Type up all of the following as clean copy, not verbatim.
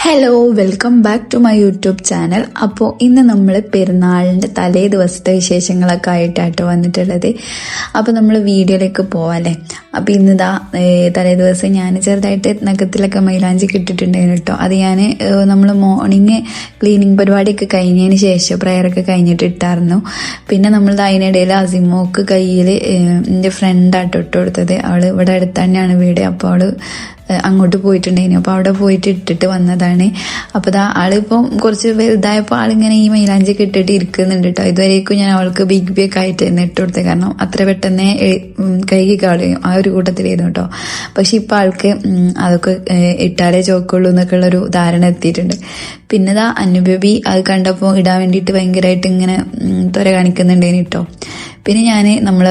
Hello, welcome back to my YouTube channel. അപ്പോൾ ഇന്ന് നമ്മൾ പെരുന്നാളിൻ്റെ തലേ ദിവസത്തെ വിശേഷങ്ങളൊക്കെ ആയിട്ടാട്ടോ വന്നിട്ടുള്ളത്. അപ്പോൾ നമ്മൾ വീഡിയോയിലേക്ക് പോവാല്ലേ. അപ്പോൾ ഇന്നിതാ തലേ ദിവസം ഞാൻ ചെറുതായിട്ട് നഖത്തിലൊക്കെ മൈലാഞ്ചി ഇട്ടിട്ടുണ്ടായിരുന്നു കേട്ടോ. അത് ഞാൻ നമ്മൾ മോർണിംഗ് ക്ലീനിങ് പരിപാടിയൊക്കെ കഴിഞ്ഞതിന് ശേഷം പ്രയറൊക്കെ കഴിഞ്ഞിട്ട് ഇട്ടായിരുന്നു. പിന്നെ നമ്മൾ അതിനിടയിൽ അസിമോക്ക് കയ്യിൽ എൻ്റെ ഫ്രണ്ടാട്ടോ ഇട്ട് കൊടുത്തത്. അവൾ ഇവിടെ അടുത്ത് തന്നെയാണ് വീട്. അപ്പോൾ അവൾ അങ്ങോട്ട് പോയിട്ടുണ്ടായിരുന്നു. അപ്പോൾ അവിടെ പോയിട്ട് ഇട്ടിട്ട് വന്നതാണ്. അപ്പോൾ ആളിപ്പം കുറച്ച് വലുതായപ്പോൾ ആളിങ്ങനെ ഈ മൈലാഞ്ചിയൊക്കെ ഇട്ടിട്ട് ഇരിക്കുന്നുണ്ട് കേട്ടോ. ഇതുവരേക്കും ഞാൻ അവൾക്ക് ബിഗ് ബേക്ക് ആയിട്ട് തന്നെ ഇട്ട് കൊടുത്തത്, കാരണം അത്ര പെട്ടെന്ന് കൈകി കളയും ആ ഒരു കൂട്ടത്തിലായിരുന്നു കേട്ടോ. പക്ഷെ ഇപ്പം ആൾക്ക് അതൊക്കെ ഇട്ടാലേ ചോക്കുള്ളൂ എന്നൊക്കെ ഉള്ളൊരു ധാരണ എത്തിയിട്ടുണ്ട്. പിന്നെ അനുബേബി അത് കണ്ടപ്പോൾ ഇടാൻ വേണ്ടിയിട്ട് ഭയങ്കരമായിട്ട് ഇങ്ങനെ ത്വര കാണിക്കുന്നുണ്ടേന് കേട്ടോ. പിന്നെ ഞാൻ നമ്മൾ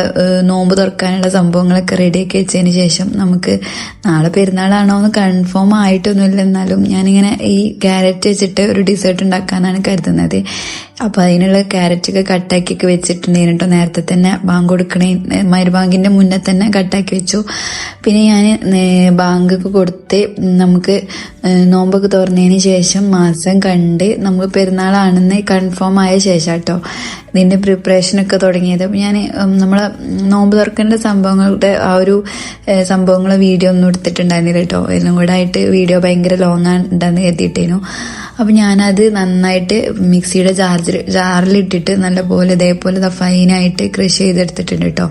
നോമ്പ് തുറക്കാനുള്ള സംഭവങ്ങളൊക്കെ റെഡിയാക്കി വെച്ചതിന് ശേഷം നമുക്ക് നാളെ പെരുന്നാളാണോ എന്ന് കൺഫേം ആയിട്ടൊന്നുമില്ല, എന്നാലും ഞാനിങ്ങനെ ഈ ക്യാരറ്റ് വെച്ചിട്ട് ഒരു ഡിസേർട്ട് ഉണ്ടാക്കാനാണ് കരുതുന്നത്. അപ്പോൾ അതിനുള്ള ക്യാരറ്റൊക്കെ കട്ടാക്കിയൊക്കെ വെച്ചിട്ടുണ്ടായിരുന്നു കേട്ടോ. നേരത്തെ തന്നെ ബാങ്ക് കൊടുക്കണേ, മരുബാങ്കിൻ്റെ മുന്നേ തന്നെ കട്ടാക്കി വെച്ചു. പിന്നെ ഞാൻ ബാങ്കൊക്കെ കൊടുത്ത് നമുക്ക് നോമ്പൊക്കെ തുറന്നതിന് ശേഷം മാസം കണ്ട് നമുക്ക് പെരുന്നാളാണെന്ന് കൺഫേം ആയ ശേഷം കേട്ടോ ഇതിൻ്റെ പ്രിപ്പറേഷനൊക്കെ തുടങ്ങിയത്. അപ്പോൾ ഞാൻ നമ്മൾ നോമ്പ് തുറക്കേണ്ട സംഭവങ്ങളുടെ ആ ഒരു സംഭവങ്ങളെ വീഡിയോ ഒന്നും എടുത്തിട്ടുണ്ടായിരുന്നില്ല കേട്ടോ. എല്ലാം കൂടെ ആയിട്ട് വീഡിയോ ഭയങ്കര ലോങ് ഉണ്ടെന്ന് കരുതിയിട്ടേനു. അപ്പം ഞാനത് നന്നായിട്ട് മിക്സിയുടെ ജാറിലിട്ടിട്ട് നല്ലപോലെ ഇതേപോലെ ഫൈനായിട്ട് ക്രഷ് ചെയ്തെടുത്തിട്ടുണ്ട് കേട്ടോ.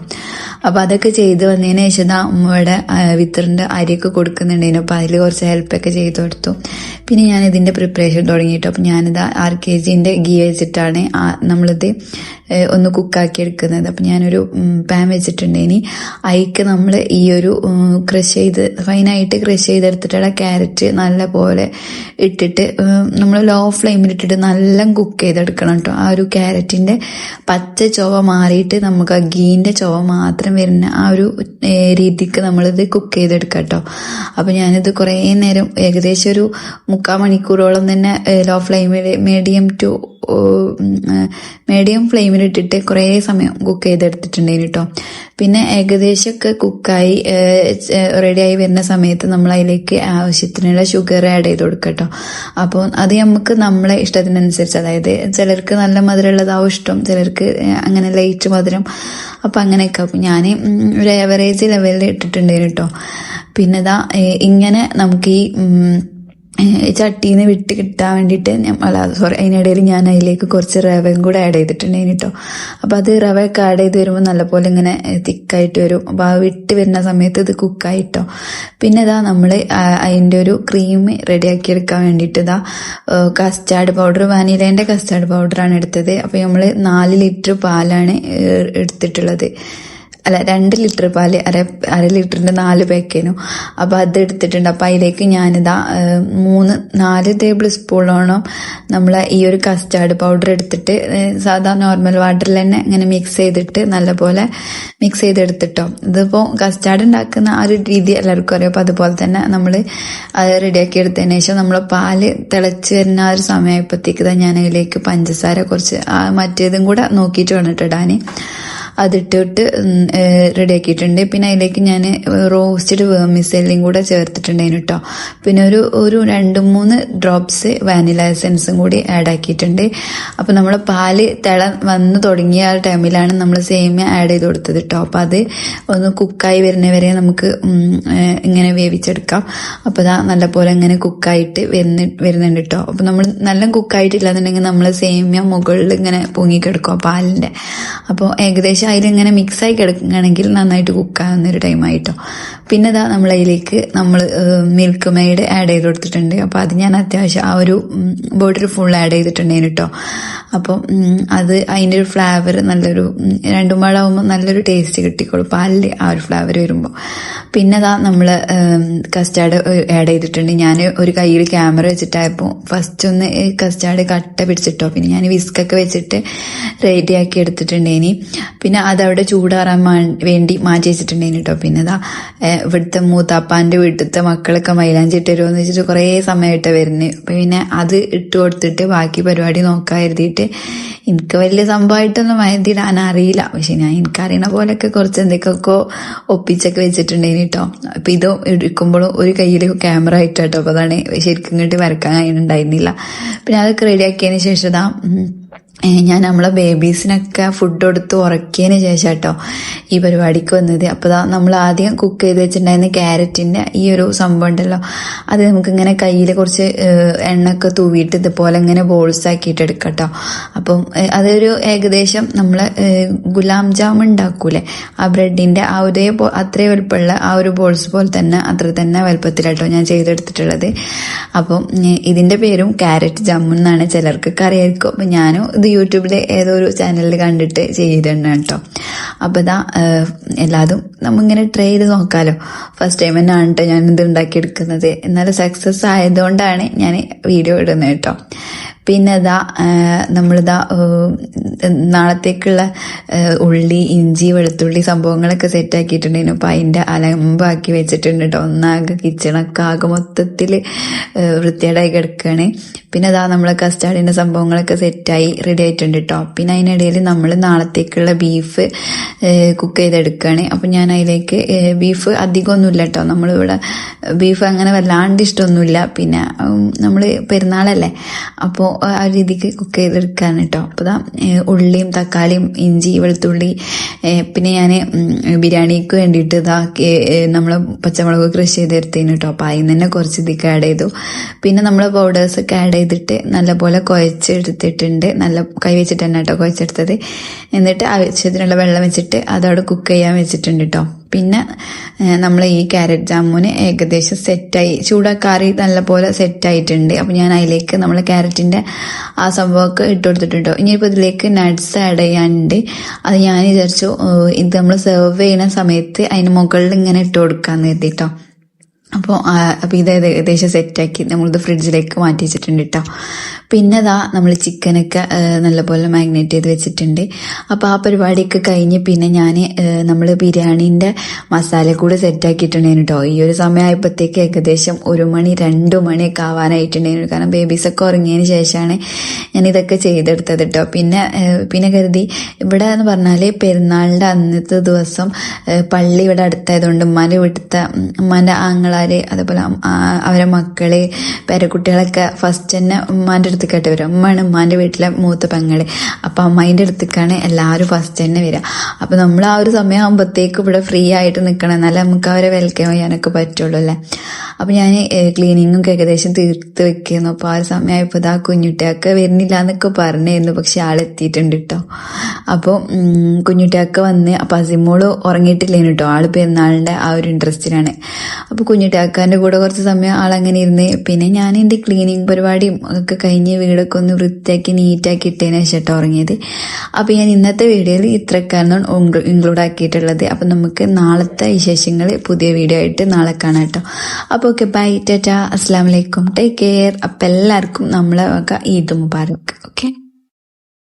അപ്പം അതൊക്കെ ചെയ്ത് വന്നതിന് ശേഷം ഉമ്മയുടെ വിത്തറിൻ്റെ അരിയൊക്കെ കൊടുക്കുന്നുണ്ടായിരുന്നു. അപ്പം അതിൽ കുറച്ച് ഹെൽപ്പൊക്കെ ചെയ്ത് കൊടുത്തു. പിന്നെ ഞാൻ ഇതിൻ്റെ പ്രിപ്പറേഷൻ തുടങ്ങിയിട്ടു. അപ്പം ഞാനിത് 6 kg ഗീ വെച്ചിട്ടാണ് നമ്മളിത് ഒന്ന് കുക്കാക്കി എടുക്കുന്നത്. അപ്പം ഞാനൊരു പാൻ വെച്ചിട്ടുണ്ട്. ഇനി അതിക്ക് നമ്മൾ ഈ ഒരു ഫൈനായിട്ട് ക്രഷ് ചെയ്തെടുത്തിട്ടുള്ള ക്യാരറ്റ് നല്ല പോലെ ഇട്ടിട്ട് നമ്മൾ ലോ ഫ്ലെയിമിലിട്ടിട്ട് നല്ല കുക്ക് ചെയ്തെടുക്കണം കേട്ടോ. ആ ഒരു ക്യാരറ്റിൻ്റെ പച്ച ചുവ മാറിയിട്ട് നമുക്ക് ആ ഗീൻ്റെ ചുവ മാത്രം വരുന്ന ആ ഒരു രീതിക്ക് നമ്മളിത് കുക്ക് ചെയ്തെടുക്കാം കേട്ടോ. അപ്പം ഞാനിത് കുറേ നേരം ഏകദേശം ഒരു 3/4 മണിക്കൂറോളം തന്നെ ലോ ഫ്ലെയിമിൽ മീഡിയം ഫ്ലെയിമിലിട്ടിട്ട് കുറേ സമയം കുക്ക് ചെയ്തെടുത്തിട്ടുണ്ടായിരുന്നു കേട്ടോ. പിന്നെ ഏകദേശമൊക്കെ കുക്കായി റെഡിയായി വരുന്ന സമയത്ത് നമ്മൾ അതിലേക്ക് ആവശ്യത്തിനുള്ള ഷുഗർ ആഡ് ചെയ്ത് കൊടുക്കുക കേട്ടോ. അപ്പോൾ അത് നമുക്ക് നമ്മളെ ഇഷ്ടത്തിനനുസരിച്ച്, അതായത് ചിലർക്ക് നല്ല മധുരമുള്ളതാവും ഇഷ്ടം, ചിലർക്ക് അങ്ങനെ ലൈറ്റ് മധുരം. അപ്പം അങ്ങനെയൊക്കെ. അപ്പം ഞാൻ ഒരു ആവറേജ് ലെവലിൽ ഇട്ടിട്ടുണ്ടായിരുന്നു കേട്ടോ. പിന്നെ ഇങ്ങനെ നമുക്ക് ഈ ചട്ടിയിൽ നിന്ന് വിട്ട് കിട്ടാൻ വേണ്ടിയിട്ട് അതിനിടയിൽ ഞാൻ അതിലേക്ക് കുറച്ച് റവയും കൂടെ ആഡ് ചെയ്തിട്ടുണ്ടായിരുന്നു കേട്ടോ. അപ്പോൾ അത് റവയൊക്കെ ആഡ് ചെയ്ത് വരുമ്പോൾ നല്ലപോലെ ഇങ്ങനെ തിക്കായിട്ട് വരും. അപ്പോൾ ആ വിട്ട് വരുന്ന സമയത്ത് ഇത് കുക്കായിട്ടോ. പിന്നെ നമ്മൾ അതിൻ്റെ ഒരു ക്രീം റെഡിയാക്കി എടുക്കാൻ വേണ്ടിയിട്ട് കസ്റ്റാർഡ് പൗഡർ, വാനിലേൻ്റെ കസ്റ്റാർഡ് പൗഡറാണ് എടുത്തത്. അപ്പോൾ നമ്മൾ 4 ലിറ്റർ പാലാണ് എടുത്തിട്ടുള്ളത്. അല്ല, 2 ലിറ്റർ പാല്, അര ലിറ്ററിൻ്റെ 4 പാക്കേനു. അപ്പോൾ അത് എടുത്തിട്ടുണ്ട്. അപ്പോൾ അതിലേക്ക് ഞാനിതാ 4 ടേബിൾ സ്പൂണോളം നമ്മൾ ഈ ഒരു കസ്റ്റാർഡ് പൗഡർ എടുത്തിട്ട് സാധാ നോർമൽ വാട്ടറിൽ തന്നെ ഇങ്ങനെ മിക്സ് ചെയ്തിട്ട് നല്ലപോലെ മിക്സ് ചെയ്തെടുത്തിട്ടോ. ഇതിപ്പോൾ കസ്റ്റാർഡ് ഉണ്ടാക്കുന്ന ആ ഒരു രീതി എല്ലാവർക്കും അറിയാം. അപ്പോൾ അതുപോലെ തന്നെ നമ്മൾ അത് റെഡിയാക്കി എടുത്തതിന് ശേഷം നമ്മൾ പാല് തിളച്ച് വരുന്ന ആ ഒരു സമയമായപ്പോഴത്തേക്ക് ഞാൻ അതിലേക്ക് പഞ്ചസാര കുറച്ച് മറ്റേതും കൂടെ നോക്കിയിട്ട് വേണ്ടിട്ട് ഇടാൻ അതിട്ടിട്ട് റെഡിയാക്കിയിട്ടുണ്ട്. പിന്നെ അതിലേക്ക് ഞാൻ റോസ്റ്റഡ് വേർമിസെല്ലും കൂടെ ചേർത്തിട്ടുണ്ടായിരുന്നു കേട്ടോ. പിന്നെ ഒരു 2-3 ഡ്രോപ്സ് വാനില എസൻസും കൂടി ആഡ് ആക്കിയിട്ടുണ്ട്. അപ്പോൾ നമ്മൾ പാല് വന്ന് തുടങ്ങിയ ആ ടൈമിലാണ് നമ്മൾ സേമിയ ആഡ് ചെയ്ത് കൊടുത്തത് കേട്ടോ. അപ്പോൾ അത് ഒന്ന് കുക്കായി വരുന്നവരെ നമുക്ക് ഇങ്ങനെ വേവിച്ചെടുക്കാം. അപ്പോൾ നല്ലപോലെ ഇങ്ങനെ കുക്കായിട്ട് വരുന്നുണ്ട് കേട്ടോ. അപ്പോൾ നമ്മൾ നല്ല കുക്കായിട്ടില്ല എന്നുണ്ടെങ്കിൽ നമ്മൾ സേമിയ മുകളിൽ ഇങ്ങനെ പൊങ്ങിക്കിടക്കും പാലിൻ്റെ. അപ്പോൾ ഏകദേശം അതിലിങ്ങനെ മിക്സായി കിടക്കുകയാണെങ്കിൽ നന്നായിട്ട് കുക്കാവുന്നൊരു ടൈമായിട്ടോ. പിന്നെ നമ്മൾ അതിലേക്ക് മിൽക്ക് മെയ്ഡ് ആഡ് ചെയ്ത് കൊടുത്തിട്ടുണ്ട്. അപ്പോൾ അത് ഞാൻ അത്യാവശ്യം ആ ഒരു ബോട്ടിൽ ഫുൾ ആഡ് ചെയ്തിട്ടുണ്ടായിരുന്നു കേട്ടോ. അപ്പം അത് അതിൻ്റെ ഒരു ഫ്ലേവർ നല്ലൊരു 2 പാടാവുമ്പോൾ നല്ലൊരു ടേസ്റ്റ് കിട്ടിക്കോളും പാലിൽ ആ ഒരു ഫ്ലേവർ വരുമ്പോൾ. പിന്നെ നമ്മൾ കസ്റ്റാർഡ് ആഡ് ചെയ്തിട്ടുണ്ട്. ഞാൻ ഒരു കയ്യിൽ ക്യാമറ വെച്ചിട്ടായപ്പോൾ ഫസ്റ്റ് ഒന്ന് കസ്റ്റാർഡ് കട്ട പിടിച്ചിട്ടോ. പിന്നെ ഞാൻ വിസ്കൊക്കെ വെച്ചിട്ട് റെഡിയാക്കി എടുത്തിട്ടുണ്ടേനി. പിന്നെ പിന്നെ അതവിടെ ചൂടാറാൻ വേണ്ടി മാറ്റി വെച്ചിട്ടുണ്ടായിരുന്നു കേട്ടോ. പിന്നെ ഇതാ ഇവിടുത്തെ മൂത്താപ്പാന്റെ വീട്ടിലത്തെ മക്കളൊക്കെ മൈലാഞ്ചി ഇട്ട് തരുമോ എന്ന് വെച്ചിട്ട് കുറേ സമയമായിട്ട് വരുന്നത്. അപ്പൊ പിന്നെ അത് ഇട്ട് കൊടുത്തിട്ട് ബാക്കി പരിപാടി നോക്കാൻ കരുതിയിട്ട് എനിക്ക് വലിയ സംഭവമായിട്ടൊന്നും മെഹന്തി ഇടാൻ അറിയില്ല. പക്ഷെ ഞാൻ എനിക്കറിയണ പോലൊക്കെ കുറച്ച് എന്തൊക്കെയൊക്കെ ഒപ്പിച്ചൊക്കെ വെച്ചിട്ടുണ്ടായിരുന്നു കേട്ടോ. അപ്പൊ ഇത് എടുക്കുമ്പോഴും ഒരു കയ്യിൽ ക്യാമറ ആയിട്ടോ. അപ്പൊ അതാണ് ശരിക്കും ഇങ്ങോട്ട് വരക്കാൻ കഴിയുന്നുണ്ടായിരുന്നില്ല. പിന്നെ അതൊക്കെ റെഡിയാക്കിയതിന് ശേഷം ഇതാ ഞാൻ നമ്മളെ ബേബീസിനൊക്കെ ഫുഡ് കൊടുത്ത് ഉറക്കിയതിന് ശേഷം കേട്ടോ ഈ പരിപാടിക്ക് വന്നത്. അപ്പോൾ നമ്മൾ ആദ്യം കുക്ക് ചെയ്ത് വെച്ചിട്ടുണ്ടായിരുന്ന ക്യാരറ്റിൻ്റെ ഈ ഒരു സംഭവം ഉണ്ടല്ലോ, അത് നമുക്കിങ്ങനെ കയ്യിൽ കുറച്ച് എണ്ണയൊക്കെ തൂവിയിട്ട് ഇതുപോലെ ഇങ്ങനെ ബോൾസ് ആക്കിയിട്ട് എടുക്കാം കേട്ടോ. അപ്പം അതൊരു ഏകദേശം നമ്മൾ ഗുലാം ജാമുൻ ഉണ്ടാക്കൂലേ, ആ ബ്രെഡിൻ്റെ ആ ഒരേ അത്രയും വലുപ്പമുള്ള ആ ഒരു ബോൾസ് പോലെ തന്നെ അത്ര തന്നെ വലുപ്പത്തിലാട്ടോ ഞാൻ ചെയ്തെടുത്തിട്ടുള്ളത്. അപ്പം ഇതിൻ്റെ പേരും ക്യാരറ്റ് ജാമുൻ എന്നാണ്, ചിലർക്കൊക്കെ അറിയായിരിക്കും. അപ്പം ഞാനും ഇത് യൂട്യൂബിലെ ഏതോ ഒരു ചാനലിൽ കണ്ടിട്ട് ചെയ്തിട്ടുണ്ട് കേട്ടോ. അപ്പോൾ ഇതാ എല്ലാതും നമ്മിങ്ങനെ ട്രൈ ചെയ്ത് നോക്കാമല്ലോ. ഫസ്റ്റ് ടൈം തന്നെയാണ് കേട്ടോ ഞാനിത് ഉണ്ടാക്കിയെടുക്കുന്നത്. എന്നാലും സക്സസ് ആയതുകൊണ്ടാണ് ഞാൻ വീഡിയോ ഇടുന്നത് കേട്ടോ. പിന്നെ ഇതാ നമ്മളിതാ നാളത്തേക്കുള്ള ഉള്ളി, ഇഞ്ചി, വെളുത്തുള്ളി സംഭവങ്ങളൊക്കെ സെറ്റ് ആക്കിയിട്ടുണ്ടായിരുന്നു. അപ്പം അതിൻ്റെ അലമ്പാക്കി വെച്ചിട്ടുണ്ട് കേട്ടോ. ഒന്നാകെ കിച്ചണൊക്കെ ആകെ മൊത്തത്തിൽ വൃത്തികേടായി കിടക്കുകയാണ്. പിന്നെ അതാ നമ്മളെ കസ്റ്റാർഡിൻ്റെ സംഭവങ്ങളൊക്കെ സെറ്റായി റെഡി ആയിട്ടുണ്ട് കേട്ടോ. പിന്നെ അതിനിടയിൽ നമ്മൾ നാളത്തേക്കുള്ള ബീഫ് കുക്ക് ചെയ്തെടുക്കുകയാണ്. അപ്പം ഞാൻ അതിലേക്ക് ബീഫ് അധികമൊന്നുമില്ല കേട്ടോ. നമ്മളിവിടെ ബീഫ് അങ്ങനെ വല്ലാണ്ട് ഇഷ്ടമൊന്നുമില്ല. പിന്നെ നമ്മൾ പെരുന്നാളല്ലേ, അപ്പോൾ ആ രീതിക്ക് കുക്ക് ചെയ്തെടുക്കാണ് കേട്ടോ. അപ്പോൾ ഇതാ ഉള്ളിയും തക്കാളിയും ഇഞ്ചി വെളുത്തുള്ളി, പിന്നെ ഞാൻ ബിരിയാണിക്ക് വേണ്ടിയിട്ട് ഇതാ നമ്മൾ പച്ചമുളക് ക്രഷ് ചെയ്തെടുത്തതിന് കേട്ടോ. അപ്പോൾ അതിന് തന്നെ കുറച്ച് ഇതിക്ക് ആഡ് ചെയ്തു. പിന്നെ നമ്മൾ പൗഡേഴ്സൊക്കെ ആഡ് ചെയ്തിട്ട് നല്ലപോലെ കുഴച്ചെടുത്തിട്ടുണ്ട്. നല്ല കൈ വെച്ചിട്ട് തന്നെ കേട്ടോ കുഴച്ചെടുത്തത്. എന്നിട്ട് ആവശ്യത്തിനുള്ള വെള്ളം വെച്ചിട്ട് അതവിടെ കുക്ക് ചെയ്യാൻ വെച്ചിട്ടുണ്ട് കേട്ടോ. പിന്നെ നമ്മൾ ഈ ക്യാരറ്റ് ജാമുന് ഏകദേശം സെറ്റായി, ചൂടാക്കാറി നല്ലപോലെ സെറ്റായിട്ടുണ്ട്. അപ്പം ഞാൻ അതിലേക്ക് നമ്മൾ ക്യാരറ്റിൻ്റെ ആ സംഭവമൊക്കെ ഇട്ട് കൊടുത്തിട്ടുണ്ടോ. ഇനിയിപ്പോൾ ഇതിലേക്ക് നട്ട്സ് ആഡ് ചെയ്യാനുണ്ട്. അത് ഞാൻ വിചാരിച്ചു ഇത് നമ്മൾ സെർവ് ചെയ്യുന്ന സമയത്ത് അതിന് മുകളിൽ ഇങ്ങനെ ഇട്ട് കൊടുക്കാമെന്ന് കരുതിട്ടോ. അപ്പോൾ ഇത് ഏകദേശം സെറ്റാക്കി നമ്മളിത് ഫ്രിഡ്ജിലേക്ക് മാറ്റി വെച്ചിട്ടുണ്ട് കേട്ടോ. പിന്നെ ഇതാ നമ്മൾ ചിക്കനൊക്കെ നല്ലപോലെ മാഗ്നേറ്റ് ചെയ്ത് വെച്ചിട്ടുണ്ട്. അപ്പോൾ ആ പരിപാടിയൊക്കെ കഴിഞ്ഞ് പിന്നെ ഞാൻ നമ്മൾ ബിരിയാണീൻ്റെ മസാല കൂടെ സെറ്റാക്കിയിട്ടുണ്ടായിരുന്നു കേട്ടോ. ഈ ഒരു സമയമായപ്പോഴത്തേക്ക് ഏകദേശം 1 മണി 2 മണിയൊക്കെ ആവാനായിട്ടുണ്ടായിരുന്നു. കാരണം ബേബീസൊക്കെ ഉറങ്ങിയതിന് ശേഷമാണ് ഞാനിതൊക്കെ ചെയ്തെടുത്തത് കേട്ടോ. പിന്നെ കരുതി ഇവിടെ എന്ന് പറഞ്ഞാൽ പെരുന്നാളിൻ്റെ അന്നത്തെ ദിവസം പള്ളി ഇവിടെ അടുത്തായതുകൊണ്ട് ഉമ്മാൻ്റെ ആങ്ങളാര് അതേപോലെ അവരെ മക്കള് പേരക്കുട്ടികളൊക്കെ ഫസ്റ്റ് തന്നെ ഉമ്മാൻ്റെ അടുത്തേക്കായിട്ട് വരും. ഉമ്മയാണ് ഉമ്മാൻ്റെ വീട്ടിലെ മൂത്ത പെങ്ങള്. അപ്പം അമ്മേൻ്റെ അടുത്തേക്കാണ് എല്ലാവരും ഫസ്റ്റ് തന്നെ വരിക. അപ്പം നമ്മൾ ആ ഒരു സമയമാകുമ്പോഴത്തേക്ക് ഇവിടെ ഫ്രീ ആയിട്ട് നിൽക്കണം, എന്നാലേ നമുക്ക് അവരെ വെൽക്കം ചെയ്യാനൊക്കെ പറ്റുള്ളൂ അല്ലേ. അപ്പം ഞാൻ ക്ലീനിങ്ങൊക്കെ ഏകദേശം തീർത്ത് വെക്കുന്നു. അപ്പോൾ ആ ഒരു സമയമായപ്പോൾ ഇതാ കുഞ്ഞുട്ടിയൊക്കെ വരുന്നില്ല എന്നൊക്കെ പറഞ്ഞിരുന്നു. പക്ഷെ ആളെത്തിയിട്ടുണ്ട് കേട്ടോ. അപ്പോൾ കുഞ്ഞുട്ടിയൊക്കെ വന്ന് അപ്പം അസിമോള് ഉറങ്ങിയിട്ടില്ലേനു കേട്ടോ. ആള് പെരുന്നാളിൻ്റെ ആ ഒരു ഇൻട്രസ്റ്റിലാണ്. അപ്പോൾ കുഞ്ഞുട്ടിയാക്കാൻ്റെ കൂടെ കുറച്ച് സമയം ആളങ്ങനെ ഇരുന്ന് പിന്നെ ഞാൻ എൻ്റെ ക്ലീനിങ് പരിപാടിയും ഒക്കെ കഴിഞ്ഞ് വീടൊക്കെ ഒന്ന് വൃത്തിയാക്കി നീറ്റാക്കി ഇട്ടതിന് ശേഷം ഉറങ്ങിയത്. അപ്പോൾ ഞാൻ ഇന്നത്തെ വീഡിയോയിൽ ഇത്രയൊക്കെയാണ് ഇൻക്ലൂഡ് ആക്കിയിട്ടുള്ളത്. അപ്പം നമുക്ക് നാളത്തെ വിശേഷങ്ങൾ പുതിയ വീഡിയോ ആയിട്ട് നാളെ കാണാം കേട്ടോ. അപ്പോൾ ഓക്കെ, ബൈ, ടാറ്റാ, അസ്സലാമു അലൈക്കും, ടേക്ക് കെയർ. അപ്പം എല്ലാവർക്കും നമ്മളെ വക ഈദ് മുബാറക്. ഓക്കെ.